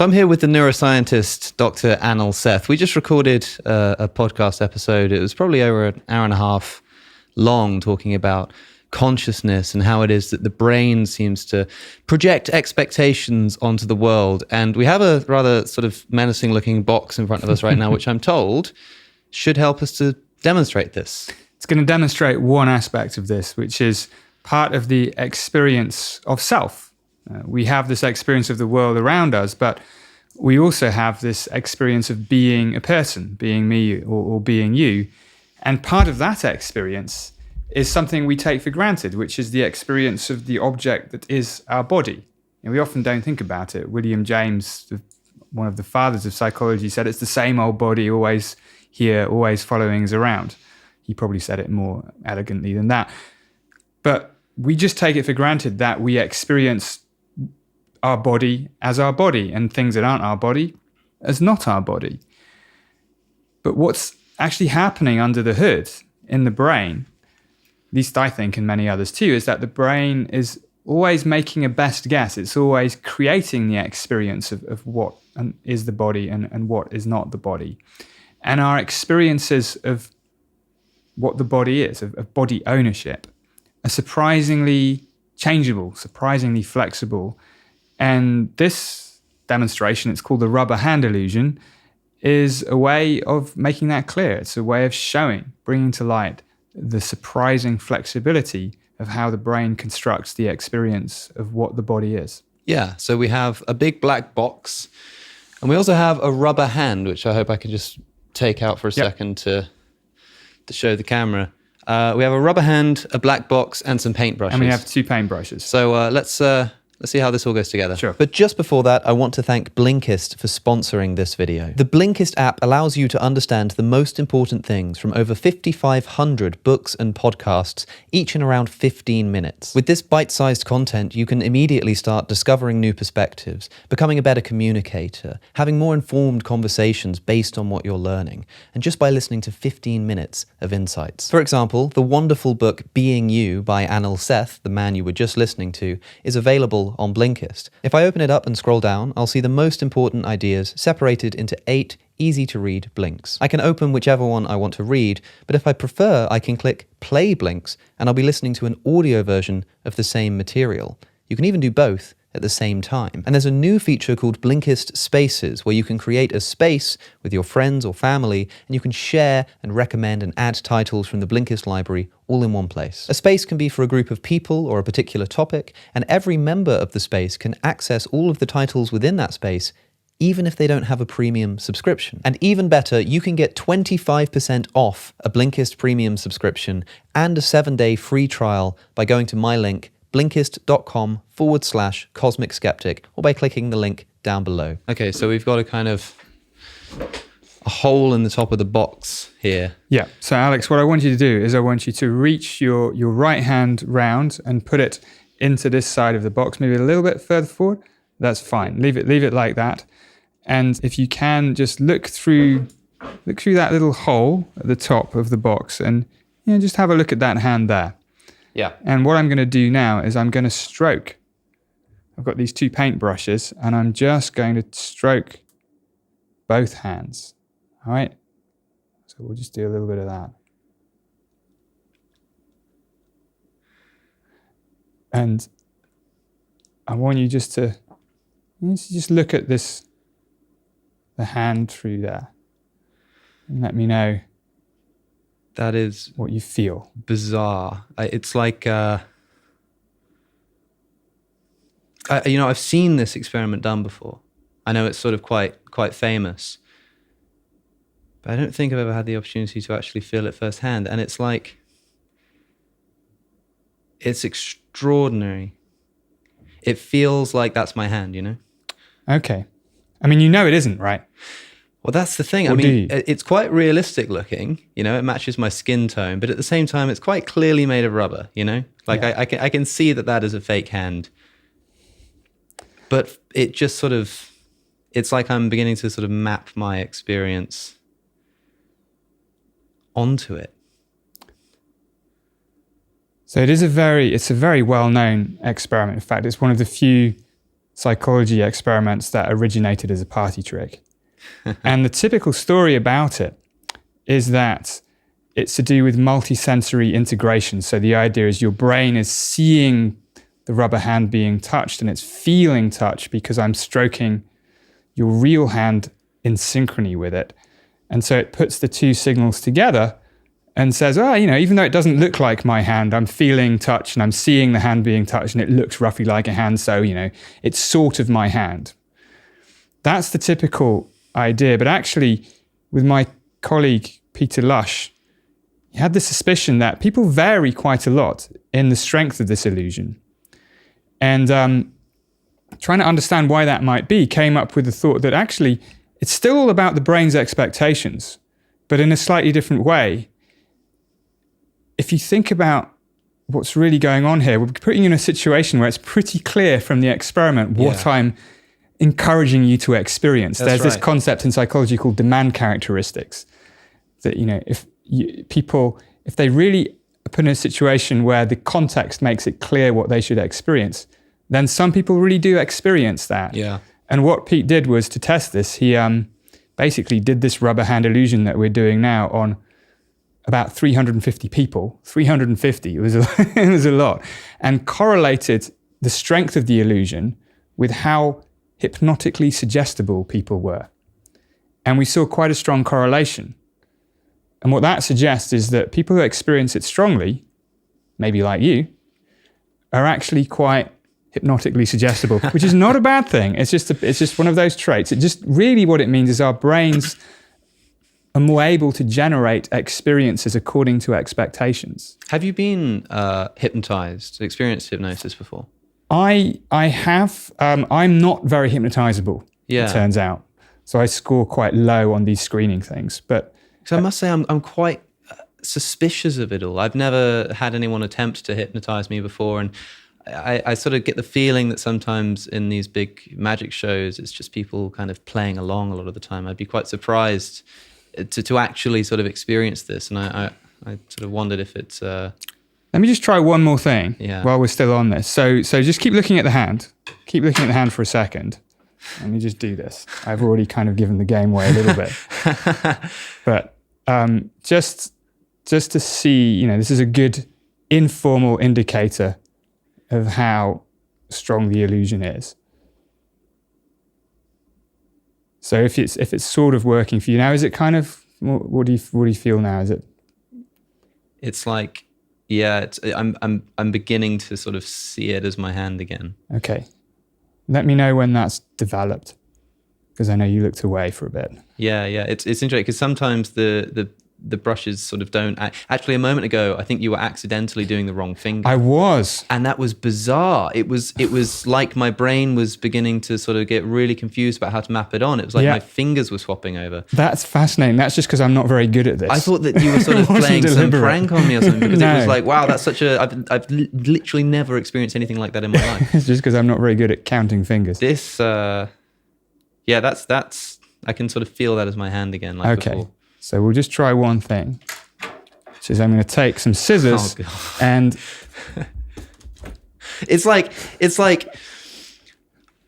So I'm here with the neuroscientist, Dr. Anil Seth. We just recorded a podcast episode. It was probably over an hour and a half long, talking about consciousness and how it is that the brain seems to project expectations onto the world. And we have a rather sort of menacing looking box in front of us right now, which I'm told should help us to demonstrate this. It's going to demonstrate one aspect of this, which is part of the experience of self. We have this experience of the world around us, but we also have this experience of being a person, being me or being you. And part of that experience is something we take for granted, which is the experience of the object that is our body. And we often don't think about it. William James, one of the fathers of psychology, said it's the same old body, always here, always following us around. He probably said it more elegantly than that. But we just take it for granted that we experience our body as our body and things that aren't our body as not our body. But what's actually happening under the hood in the brain, at least I think and many others too, is that the brain is always making a best guess. It's always creating the experience of what is the body and what is not the body. And our experiences of what the body is, of body ownership, are surprisingly changeable, surprisingly flexible. And this demonstration, it's called the rubber hand illusion, is a way of making that clear. It's a way of showing, bringing to light the surprising flexibility of how the brain constructs the experience of what the body is. Yeah, so we have a big black box, and we also have a rubber hand, which I hope I can just take out for a second to show the camera. We have a rubber hand, a black box, and some paintbrushes. And we have 2 paintbrushes. So let's see how this all goes together. Sure. But just before that, I want to thank Blinkist for sponsoring this video. The Blinkist app allows you to understand the most important things from over 5,500 books and podcasts, each in around 15 minutes. With this bite-sized content, you can immediately start discovering new perspectives, becoming a better communicator, having more informed conversations based on what you're learning, and just by listening to 15 minutes of insights. For example, the wonderful book Being You by Anil Seth, the man you were just listening to, is available on Blinkist. If I open it up and scroll down, I'll see the most important ideas separated into 8 easy-to-read blinks. I can open whichever one I want to read, but if I prefer, I can click Play Blinks, and I'll be listening to an audio version of the same material. You can even do both at the same time. And there's a new feature called Blinkist Spaces, where you can create a space with your friends or family, and you can share and recommend and add titles from the Blinkist library all in one place. A space can be for a group of people or a particular topic, and every member of the space can access all of the titles within that space, even if they don't have a premium subscription. And even better, you can get 25% off a Blinkist premium subscription and a 7-day free trial by going to my link, blinkist.com/cosmic skeptic, or by clicking the link down below. Okay, so we've got a kind of a hole in the top of the box here. Yeah, so Alex, what I want you to do is I want you to reach your right hand round and put it into this side of the box, maybe a little bit further forward. That's fine. Leave it like that. And if you can, just look through that little hole at the top of the box and just have a look at that hand there. Yeah. And what I'm going to do now is I'm going to stroke. I've got these 2 paintbrushes and I'm just going to stroke both hands. All right. So we'll just do a little bit of that. And I want you just to look at the hand through there and let me know. That is what you feel. Bizarre. It's like, I've seen this experiment done before. I know it's sort of quite famous, but I don't think I've ever had the opportunity to actually feel it firsthand. And it's like, it's extraordinary. It feels like that's my hand, Okay. I mean, it isn't, right? Well, that's the thing. It's quite realistic looking, it matches my skin tone, but at the same time, it's quite clearly made of rubber, I can see that is a fake hand, but it just sort of, it's like I'm beginning to sort of map my experience onto it. So it's a very well-known experiment. In fact, it's one of the few psychology experiments that originated as a party trick. And the typical story about it is that it's to do with multisensory integration. So the idea is your brain is seeing the rubber hand being touched and it's feeling touch because I'm stroking your real hand in synchrony with it. And so it puts the two signals together and says, even though it doesn't look like my hand, I'm feeling touch and I'm seeing the hand being touched and it looks roughly like a hand. So, it's sort of my hand. That's the typical idea. But actually, with my colleague, Peter Lush, he had the suspicion that people vary quite a lot in the strength of this illusion. And trying to understand why that might be, came up with the thought that actually it's still all about the brain's expectations, but in a slightly different way. If you think about what's really going on here, we're putting you in a situation where it's pretty clear from the experiment what I'm encouraging you to experience. There's this concept in psychology called demand characteristics. That, if they really put in a situation where the context makes it clear what they should experience, then some people really do experience that. Yeah. And what Pete did was to test this. He basically did this rubber hand illusion that we're doing now on about 350 people. 350, it was a lot. And correlated the strength of the illusion with how hypnotically suggestible people were. And we saw quite a strong correlation. And what that suggests is that people who experience it strongly, maybe like you, are actually quite hypnotically suggestible, which is not a bad thing. It's just one of those traits. It just really what it means is our brains are more able to generate experiences according to expectations. Have you been hypnotized, experienced hypnosis before? I have. I'm not very hypnotizable, it turns out. So I score quite low on these screening things. But so I must say I'm quite suspicious of it all. I've never had anyone attempt to hypnotize me before, and I sort of get the feeling that sometimes in these big magic shows, it's just people kind of playing along a lot of the time. I'd be quite surprised to actually sort of experience this, and I sort of wondered if it's... Let me just try one more thing while we're still on this. So just keep looking at the hand. Keep looking at the hand for a second. Let me just do this. I've already kind of given the game away a little bit. But just to see, this is a good informal indicator of how strong the illusion is. So if it's sort of working for you now, is it kind of, what do you feel now? Is it? It's like, I'm beginning to sort of see it as my hand again. Okay. Let me know when that's developed, because I know you looked away for a bit. Yeah. It's interesting because sometimes the brushes sort of don't... Actually, a moment ago, I think you were accidentally doing the wrong finger. I was. And that was bizarre. It was like my brain was beginning to sort of get really confused about how to map it on. It was like my fingers were swapping over. That's fascinating. That's just because I'm not very good at this. I thought that you were sort of playing some prank on me or something, because it was like, wow, that's such a... I've literally never experienced anything like that in my life. It's just because I'm not very good at counting fingers. This, that's... I can sort of feel that as my hand again, like before. So we'll just try one thing, which is I'm going to take some scissors and... It's like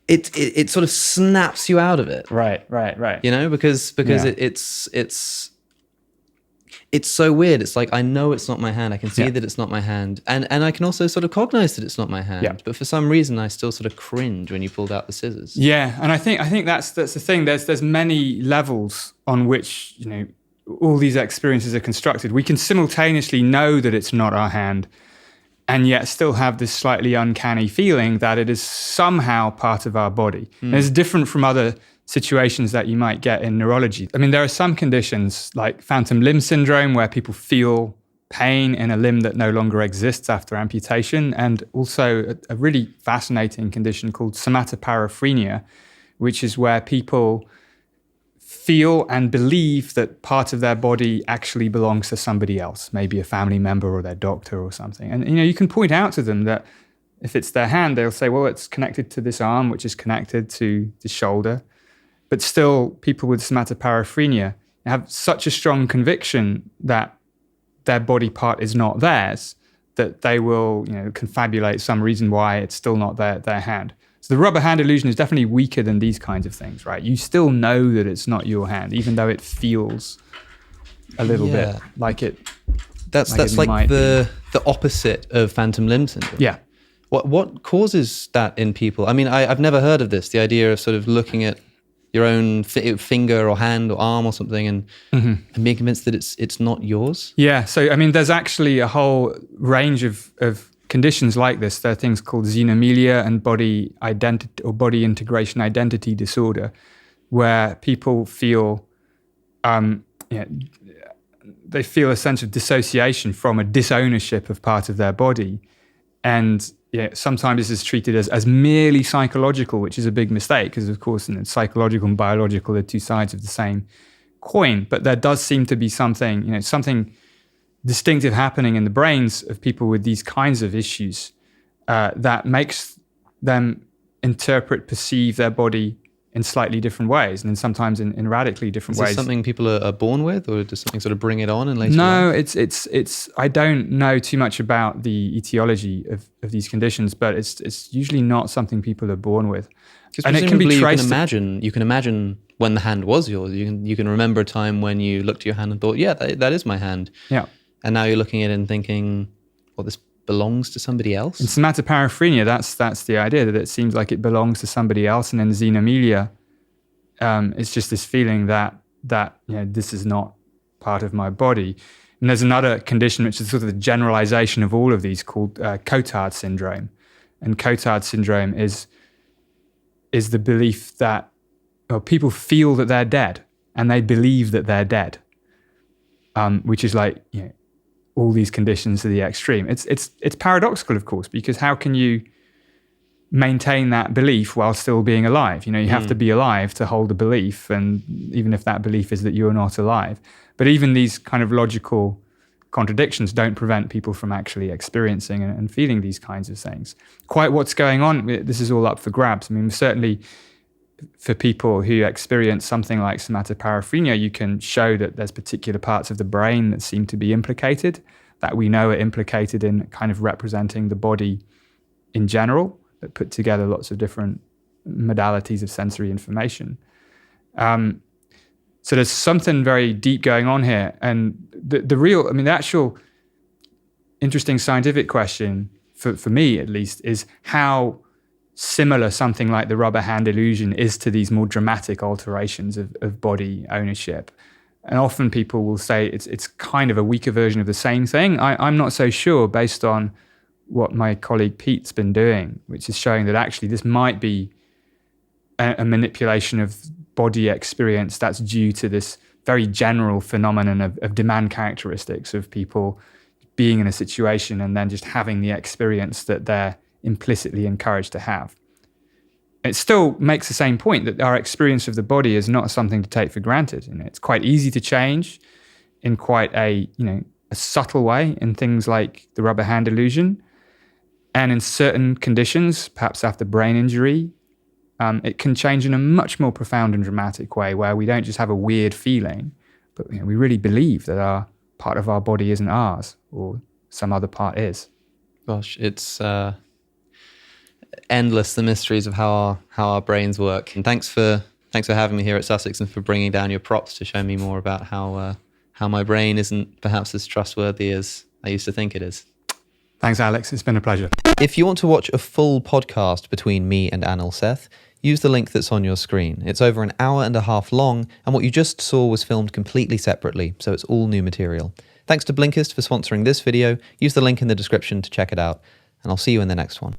it sort of snaps you out of it. Right. Because it's so weird. It's like, I know it's not my hand. I can see that it's not my hand. And I can also sort of cognize that it's not my hand. Yeah. But for some reason, I still sort of cringe when you pulled out the scissors. Yeah. And I think that's the thing. There's many levels on which, all these experiences are constructed. We can simultaneously know that it's not our hand and yet still have this slightly uncanny feeling that it is somehow part of our body. And it's different from other situations that you might get in neurology. I mean, there are some conditions like phantom limb syndrome where people feel pain in a limb that no longer exists after amputation, and also a really fascinating condition called somatoparaphrenia, which is where people feel and believe that part of their body actually belongs to somebody else, maybe a family member or their doctor or something. And, you can point out to them that if it's their hand, they'll say, well, it's connected to this arm, which is connected to the shoulder. But still, people with somatoparaphrenia have such a strong conviction that their body part is not theirs, that they will, confabulate some reason why it's still not their hand. So the rubber hand illusion is definitely weaker than these kinds of things, right? You still know that it's not your hand, even though it feels a little bit like it. That's like the opposite of phantom limb syndrome. Yeah. What causes that in people? I mean, I've never heard of this, the idea of sort of looking at your own finger or hand or arm or something and being convinced that it's not yours. Yeah. So, I mean, there's actually a whole range of conditions like this. There are things called xenomelia and body identity or body integration identity disorder, where people feel, they feel a sense of dissociation from a disownership of part of their body. And sometimes this is treated as merely psychological, which is a big mistake because, of course, psychological and biological are two sides of the same coin. But there does seem to be something distinctive happening in the brains of people with these kinds of issues that makes them perceive their body in slightly different ways, and then sometimes in radically different ways. Is this something people are born with, or does something sort of bring it on in later life? No, it's. I don't know too much about the etiology of these conditions, but it's usually not something people are born with. And it can be traced. You can imagine when the hand was yours. You can remember a time when you looked at your hand and thought, yeah, that is my hand. Yeah. And now you're looking at it and thinking, well, this belongs to somebody else. In somatoparaphrenia, that's the idea, that it seems like it belongs to somebody else. And in xenomelia, it's just this feeling that this is not part of my body. And there's another condition which is sort of the generalization of all of these called Cotard syndrome. And Cotard syndrome is the belief that people feel that they're dead and they believe that they're dead, which is like all these conditions to the extreme. It's paradoxical, of course, because how can you maintain that belief while still being alive? You have to be alive to hold a belief, and even if that belief is that you're not alive. But even these kind of logical contradictions don't prevent people from actually experiencing and feeling these kinds of things. Quite what's going on, this is all up for grabs. I mean, certainly for people who experience something like somatoparaphrenia, you can show that there's particular parts of the brain that seem to be implicated, that we know are implicated in kind of representing the body in general, that put together lots of different modalities of sensory information. So there's something very deep going on here. And the actual interesting scientific question, for me at least, is how similar something like the rubber hand illusion is to these more dramatic alterations of body ownership. And often people will say it's kind of a weaker version of the same thing. I'm not so sure, based on what my colleague Pete's been doing, which is showing that actually this might be a manipulation of body experience that's due to this very general phenomenon of demand characteristics of people being in a situation and then just having the experience that they're implicitly encouraged to have. It still makes the same point that our experience of the body is not something to take for granted. It's quite easy to change in quite a subtle way in things like the rubber hand illusion. And in certain conditions, perhaps after brain injury, it can change in a much more profound and dramatic way, where we don't just have a weird feeling, but we really believe that part of our body isn't ours, or some other part is. Gosh, it's endless, the mysteries of how our brains work. And thanks for having me here at Sussex and for bringing down your props to show me more about how my brain isn't perhaps as trustworthy as I used to think it is. Thanks, Alex. It's been a pleasure. If you want to watch a full podcast between me and Anil Seth, use the link that's on your screen. It's over an hour and a half long, and what you just saw was filmed completely separately, so it's all new material. Thanks to Blinkist for sponsoring this video. Use the link in the description to check it out, and I'll see you in the next one.